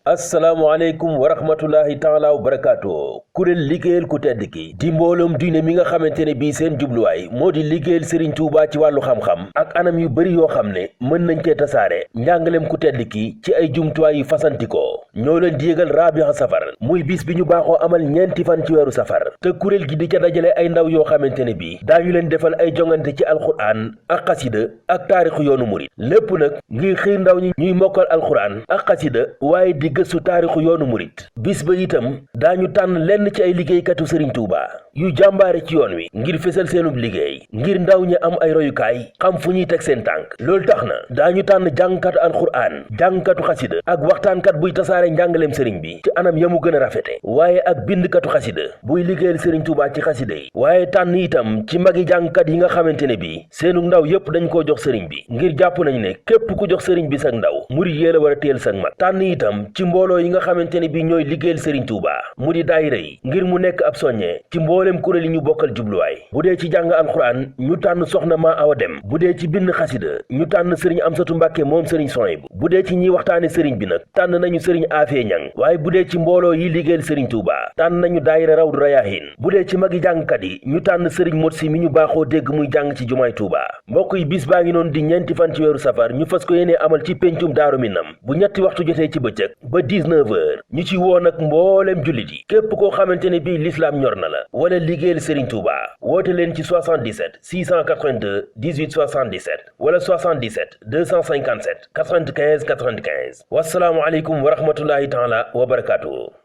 asalaamaaleykum wa rahmatullahi taala wa barakaatu kuréel liggéeyal ku tedd ki di mbooloom diine mi nga xamante ne bii seen jubluwaay moo di liggéeyal Serigne Touba ci wàllu xam-xam ak anam yu bëri yoo xam ne mën nañ cee tasaare njàngaleem ku tedd ki ci ay jumtuwaay yu fasantikoo ñoo leen di yëgal Rabiha Safar muy bis bi ñu baaxoo amal ñeenti fan ci weeru safar te kuréel gi di ca dajale ay ndaw yoo xamante ne bii daañu leen defal ay jongante ci alxuraan ak xasida ak taarixu yoonu murit lépp nag ngir xiir ndaw ñi ñuy mokkal alxuraan ak xasida waaye di gëstu taarixu yoonu murit bis ba itam daañu tànn lenn ci ay liggéeykatu Serigne Touba yu jàmbaare ci yoon wi ngir fésal seenub liggéey ngir ndaw ñi am ay royukaay xam fu ñuy teg seen tànk loolu tax na daañu tànn jàngkatu alxuraan jàngkatu xasida ak waxtaankat buy tasaare njàngaleem sëriñ bi ci anam yamu gën a rafete waaye ak bindkatu xasida buy liggéeyal Serigne Touba ci xasida yi waaye tànn itam ci magi jàngkat yi nga xamante ne bi seenu ndaw yépp dañ koo jox sëriñ bi ngir jàpp nañu ne képp ku jox sëriñ bi sag ndaw murit yee la war a téel sag mag tànn itam ci mbooloo yi nga xamante ne bi ñooy liggéeyal Serigne Touba mu di daayira yi ngir mu nekk ab soññee ci mbooleem kuréel yi ñu bokkal jubluwaay bu dee ci jàng alxuraan ñu tànn soxna Ma Awa Dem bu dee ci bind xasida ñu tànn Serigne Amsatu Mbàkke moom Serigne Sohaybu bu dee ci ñiy waxtaane Serigne bi nag tànn nañu Serigne Afee Ñang waaye bu dee ci mbooloo yi liggéeyal Serigne Touba tànn nañu daayira Rawdu Rayaahin bu dee ci magi jàngkat yi ñu tànn Serigne Motsi mi ñu baaxoo dégg muy jàng ci jumaay Touba mbokk yi bis baa ngi noonu di ñeenti fan ci weeru safar ñu fas ko yéenee amal ci péncum Daaru Minam bu ñetti waxtu jotee ci bëccëg ba 19h ñu ci woo nag mbooleem jullit yi képp koo xamante ne bii lislaam ñor na la wala liggéeyal Serigne Touba woote leen ci 77 682 18 77 wala 77 257 95 95 wasalaamu aleykum wa rahmatullahi taala wa barakaatu.